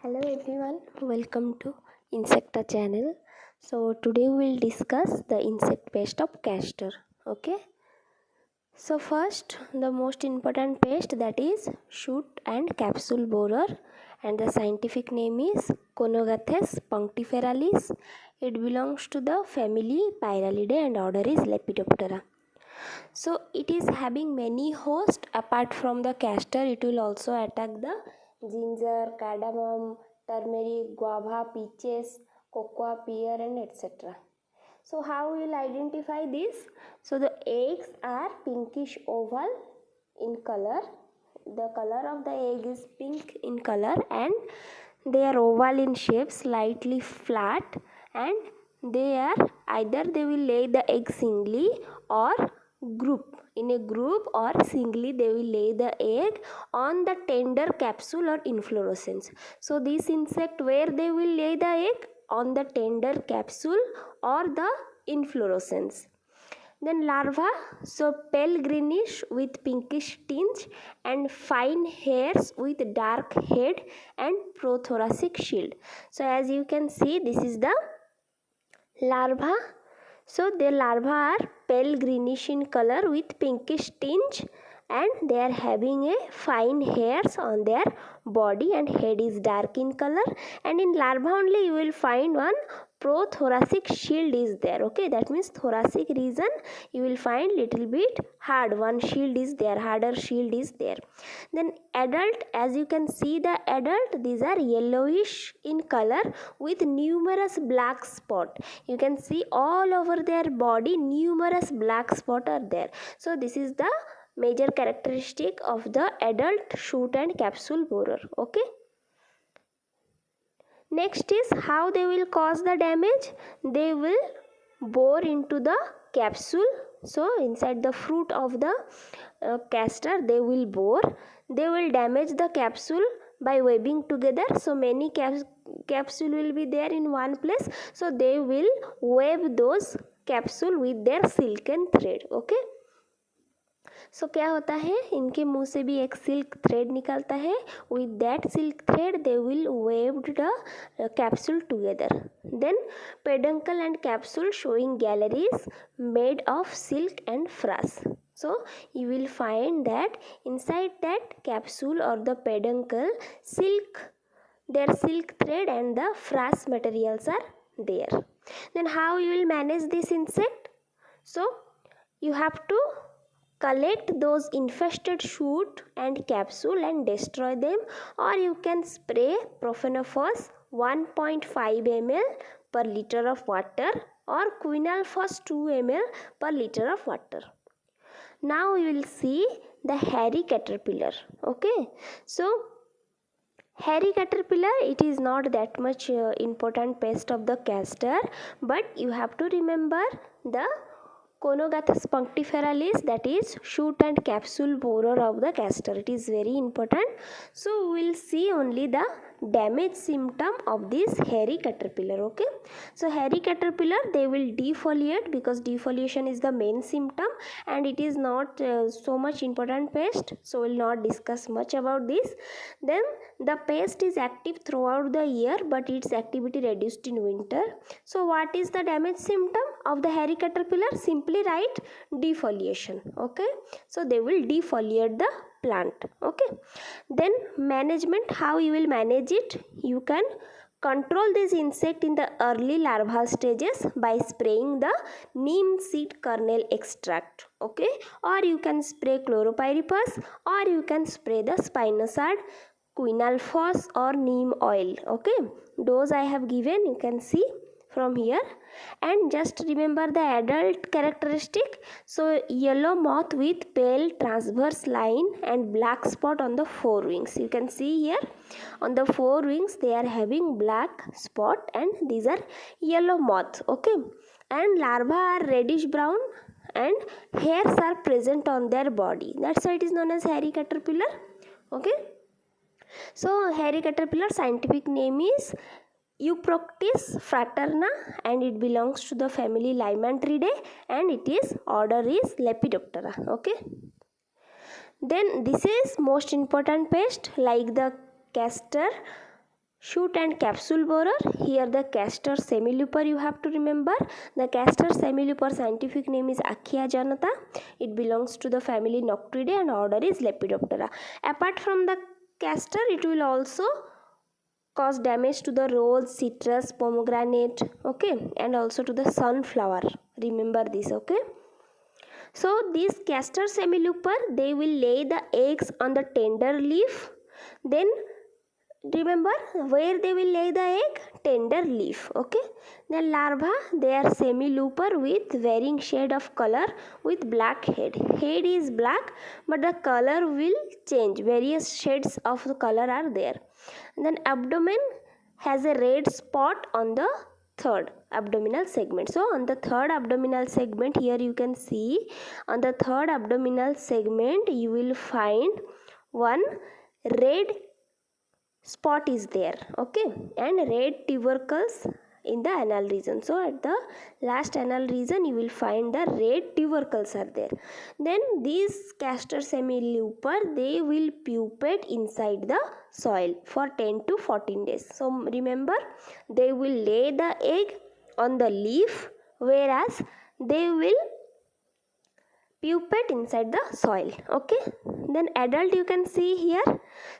Hello everyone, welcome to Insecta channel. So today we will discuss the insect pest of castor. Okay. So first, the most important pest, that is shoot and capsule borer, and the scientific name is Conogathus punctiferalis. It belongs to the family Pyralidae and order is Lepidoptera. So it is having many hosts. Apart from the castor, it will also attack the ginger, cardamom, turmeric, guava, peaches, cocoa, pear, and etc. So how we will identify this? So the eggs are pinkish oval in color. The color of the egg is pink in color and they are oval in shape, slightly flat, and they will lay the egg singly or in a group, or singly they will lay the egg on the tender capsule or inflorescence. So this insect, where they will lay the egg? On the tender capsule or the inflorescence. Then larva, so pale greenish with pinkish tinge and fine hairs with dark head and prothoracic shield. So as you can see, this is the larva. So the larva are pale greenish in color with pinkish tinge, and they are having a fine hairs on their body and head is dark in color, and in larva only you will find one prothoracic shield is there. Okay, that means thoracic region you will find little bit hard, one shield is there, harder shield is there. Then adult, as you can see the adult, these are yellowish in color with numerous black spot. You can see all over their body numerous black spot are there. So this is the major characteristic of the adult shoot and capsule borer. Okay. Next is how they will cause the damage. They will bore into the capsule. So inside the fruit of the castor they will bore. They will damage the capsule by webbing together. So many capsule will be there in one place. So they will web those capsule with their silken thread. Okay. सो क्या होता है, इनके मुंह से भी एक silk thread निकलता है. With that silk thread they will weaved the capsule together. Then peduncle and capsule showing galleries made of silk and frass. So you will find that inside that capsule or the peduncle, their silk thread and the frass materials are there. Then how you will manage this insect? So you have to collect those infested shoot and capsule and destroy them, or you can spray Profenophos 1.5 ml per liter of water or Quinalphos 2 ml per liter of water. Now we will see the hairy caterpillar. Okay, so hairy caterpillar, it is not that much important pest of the castor, but you have to remember the Conogathus punctiferalis, that is shoot and capsule borer of the castor. It is very important. So we will see only the damage symptom of this hairy caterpillar. Okay, so hairy caterpillar, they will defoliate because defoliation is the main symptom, and it is not so much important pest, so we will not discuss much about this. Then the pest is active throughout the year, but its activity reduced in winter. So what is the damage symptom of the hairy caterpillar? Simply write defoliation. Okay, so they will defoliate the plant. Okay, then management, how you will manage it? You can control this insect in the early larval stages by spraying the neem seed kernel extract. Okay, or you can spray chloropyrifos, or you can spray the spinosad, Quinalphos or neem oil. Okay, dose I have given, you can see from here. And just remember the adult characteristic. So yellow moth with pale transverse line and black spot on the forewings. You can see here on the forewings they are having black spot, and these are yellow moth. Okay, and larvae are reddish brown and hairs are present on their body. That's why it is known as hairy caterpillar. Okay, so hairy caterpillar scientific name is Euproctis fraterna, and it belongs to the family Lymantridae, and it is order is Lepidoptera. Okay, then this is most important pest. Like the castor, shoot and capsule borer. Here the castor semilooper you have to remember. The castor semilooper scientific name is Achia janata. It belongs to the family Noctuidae and order is Lepidoptera. Apart from the castor, it will also cause damage to the rose, citrus, pomegranate, okay, and also to the sunflower. Remember this, okay. So these castor semilooper, they will lay the eggs on the tender leaf. Then remember where they will lay the egg? Tender leaf, okay. Then larva, they are semilooper with varying shade of color with black head. Head is black but the color will change. Various shades of the color are there. And then abdomen has a red spot on the third abdominal segment. So on the third abdominal segment, here you can see on the third abdominal segment you will find one red spot is there, okay, and red tubercles in the anal region. So at the last anal region you will find the red tubercles are there. Then these castor semilooper, they will pupate inside the soil for 10 to 14 days. So remember, they will lay the egg on the leaf, whereas they will pupate inside the soil, okay. Then adult you can see here.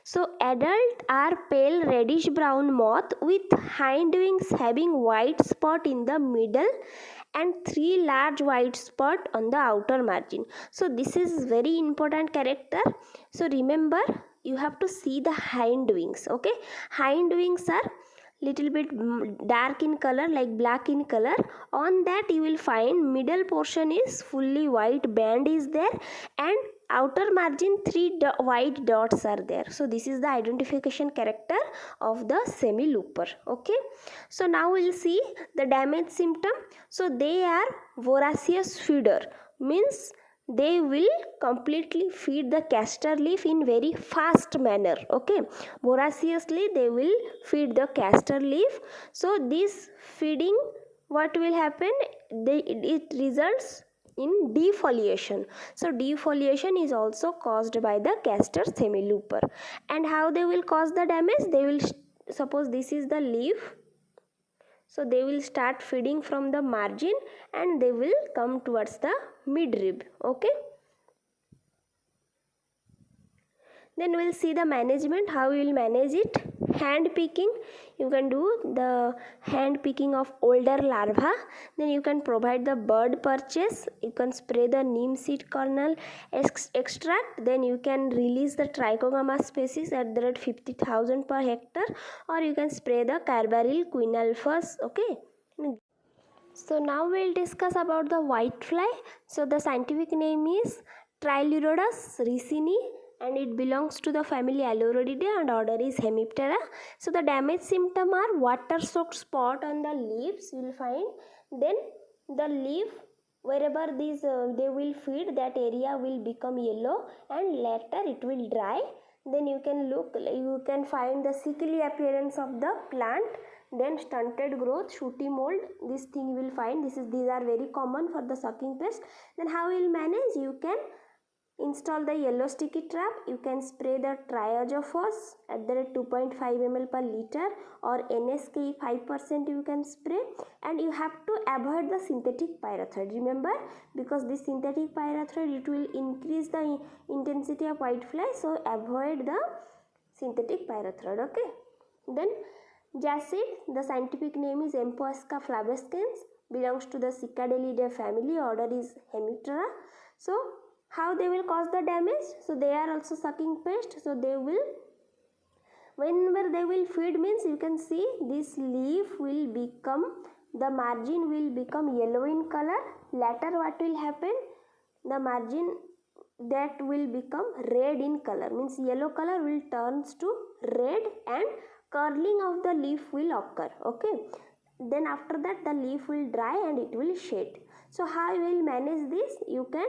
So adult are pale reddish brown moth with hind wings having white spot in the middle and 3 large white spot on the outer margin. So this is very important character. So remember, you have to see the hind wings, okay. Hind wings are little bit dark in color, like black in color. On that you will find middle portion is fully white band is there and outer margin 3 white dots are there. So this is the identification character of the semilooper, okay. So now we will see the damage symptom. So they are voracious feeder, means they will completely feed the castor leaf in very fast manner, okay. Voraciously they will feed the castor leaf. So this feeding, what will happen, it results in defoliation. So defoliation is also caused by the castor semilooper. And how they will cause the damage? They will, suppose this is the leaf, so they will start feeding from the margin and they will come towards the midrib, okay. Then we will see the management, how we will manage it. Hand picking, you can do the hand picking of older larva. Then you can provide the bird purchase, you can spray the neem seed kernel extract. Then you can release the trichogramma species at the rate 50,000 per hectare, or you can spray the carbaryl quinalphus, okay. So now we will discuss about the whitefly. So the scientific name is Trilurodus ricini and it belongs to the family Alurodidae and order is Hemiptera. So the damage symptom are water soaked spot on the leaves you will find. Then the leaf, wherever these they will feed, that area will become yellow and later it will dry. Then you can find the sickly appearance of the plant. Then stunted growth, shooty mold, this thing you will find. These are very common for the sucking pest. Then how you will manage? You can install the yellow sticky trap. You can spray the triazophos at the rate 2.5 ml per liter or NSK 5% you can spray. And you have to avoid the synthetic pyrethroid. Remember, because this synthetic pyrethroid, it will increase the intensity of whitefly. So avoid the synthetic pyrethroid, okay. Then Jacid, the scientific name is Empoisca flavescens, belongs to the Cicadelidae family, order is Hemiptera. So how they will cause the damage? So they are also sucking pest. So they will, whenever they will feed means, you can see this leaf will become, the margin will become yellow in color. Later what will happen? The margin that will become red in color, means yellow color will turns to red and curling of the leaf will occur, okay. Then after that the leaf will dry and it will shade. So how you will manage this? You can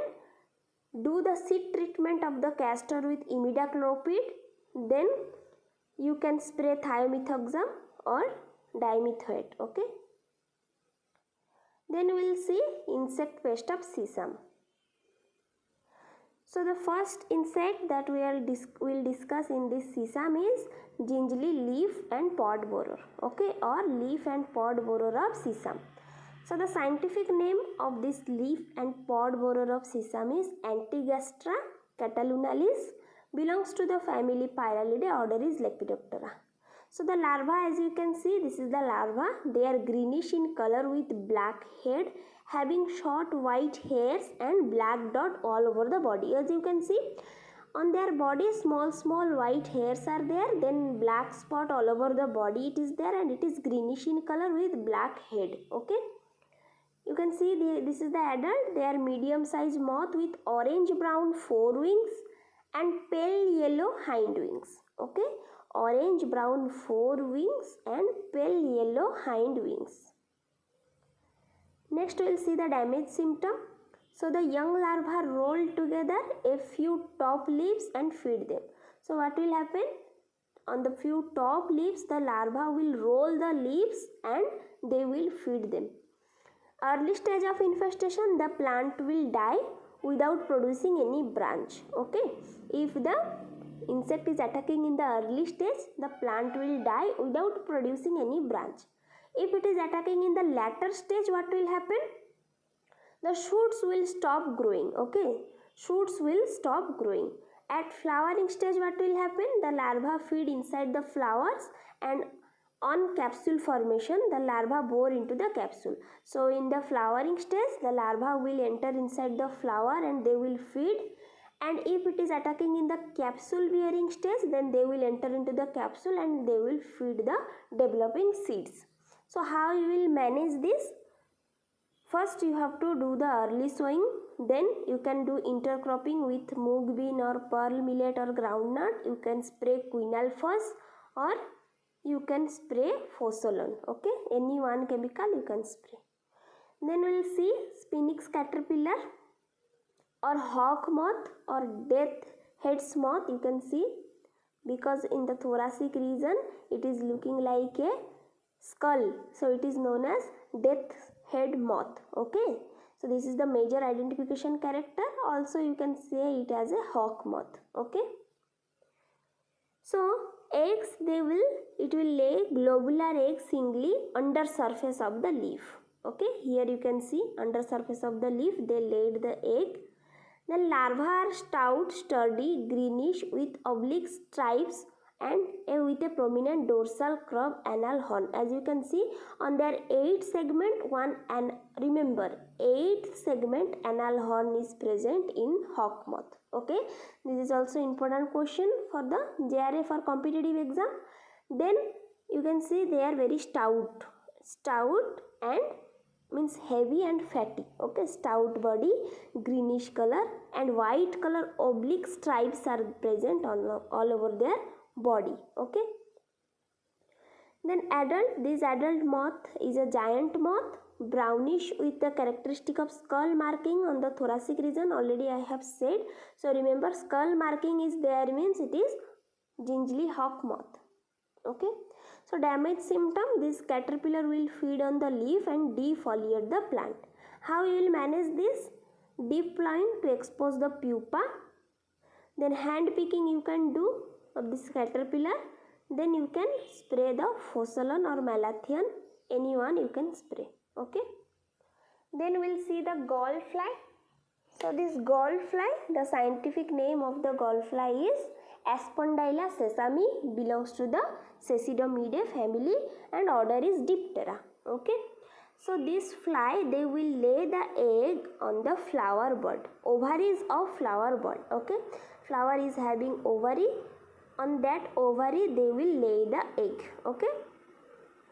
do the seed treatment of the castor with imidacloprid. Then you can spray thiamethoxam or dimethoate, okay. Then we will see insect pest of sesame. So the first insect that we will discuss in this sesame is gingerly leaf and pod borer, okay, or leaf and pod borer of sesame. So the scientific name of this leaf and pod borer of sesame is Antigastra catalunalis, belongs to the family Pyralidae, order is Lepidoptera. So the larva, as you can see, this is the larva. They are greenish in color with black head, having short white hairs and black dot all over the body. As you can see, on their body small white hairs are there, then black spot all over the body it is there, and it is greenish in color with black head. Okay, you can see this is the adult. They are medium sized moth with orange brown forewings and pale yellow hind wings. Okay, orange brown forewings and pale yellow hind wings. Next we will see the damage symptom. So the young larvae roll together a few top leaves and feed them. So what will happen? On the few top leaves, the larva will roll the leaves and they will feed them. Early stage of infestation, the plant will die without producing any branch. Okay, if the insect is attacking in the early stage, the plant will die without producing any branch. If it is attacking in the latter stage, what will happen? The shoots will stop growing. Okay, shoots will stop growing. At flowering stage, what will happen? The larvae feed inside the flowers, and on capsule formation, the larva bore into the capsule. So in the flowering stage, the larva will enter inside the flower and they will feed. And if it is attacking in the capsule bearing stage, then they will enter into the capsule and they will feed the developing seeds. So how you will manage this? First you have to do the early sowing, then you can do intercropping with mung bean or pearl millet or groundnut. You can spray quinal fuzz or you can spray Phosolon. Okay, any one chemical you can spray. Then we will see Spinix caterpillar or hawk moth or death heads moth. You can see, because in the thoracic region it is looking like a skull, so it is known as death head moth. Okay, so this is the major identification character. Also you can say it as a hawk moth. Okay, so eggs, it will lay globular eggs singly under surface of the leaf. Okay, here you can see under surface of the leaf they laid the egg. The larvae are stout, sturdy, greenish with oblique stripes and with a prominent dorsal curve anal horn. As you can see on their 8 segment one, and remember 8 segment anal horn is present in hawk moth. Okay, this is also important question for the JRA for competitive exam. Then you can see they are very stout and means heavy and fatty. Okay, stout body, greenish color and white color oblique stripes are present all over their body. Okay, then this adult moth is a giant moth, brownish with the characteristic of skull marking on the thoracic region. Already I have said. So remember, skull marking is there means it is gingerly hawk moth. Okay, so damage symptom, this caterpillar will feed on the leaf and defoliate the plant. How you will manage this? Deep plowing to expose the pupa, then hand picking you can do of this caterpillar, then you can spray the Phosolon or Malathion, any one you can spray. Okay, then we'll see the gall fly. So this gall fly, the scientific name of the gall fly is Aspondyla sesame, belongs to the Cecidomidae family and order is Diptera. Okay, so this fly, they will lay the egg on the flower bud, ovaries of flower bud. Okay, flower is having ovary, on that ovary they will lay the egg. Okay,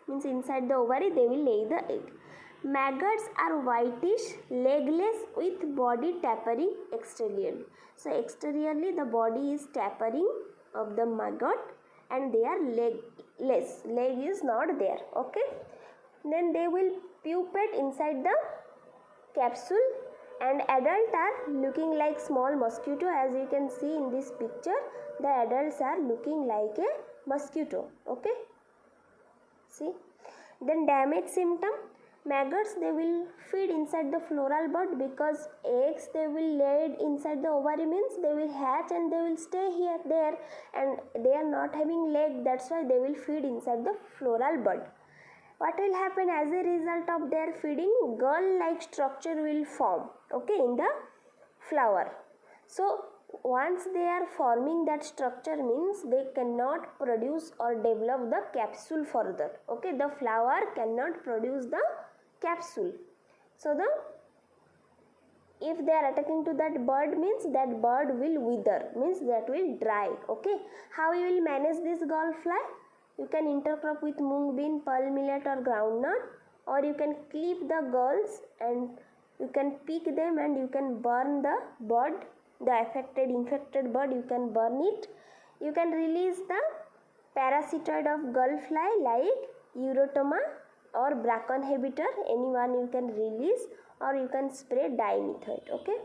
means inside the ovary they will lay the egg. Maggots are whitish, legless with body tapering exteriorly. So exteriorly the body is tapering of the maggot and they are legless. Leg is not there. Okay. Then they will pupate inside the capsule, and adults are looking like small mosquito. As you can see in this picture, the adults are looking like a mosquito. Okay. See. Then damage symptom. Maggots, they will feed inside the floral bud, because eggs they will lay inside the ovary, means they will hatch and they will stay here there, and they are not having leg, that's why they will feed inside the floral bud. What will happen as a result of their feeding? Gall like structure will form, okay, in the flower. So once they are forming that structure, means they cannot produce or develop the capsule further, okay, the flower cannot produce the capsule. So if they are attacking to that bud, means that bud will wither, means that will dry, okay. How you will manage this gall fly? You can intercrop with mung bean, pearl millet or groundnut, or you can clip the galls and you can pick them and you can burn the bud, the infected bud, you can burn it. You can release the parasitoid of gall fly like Eurotoma or Bracconhebiter, anyone you can release, or you can spray dimethoate, okay.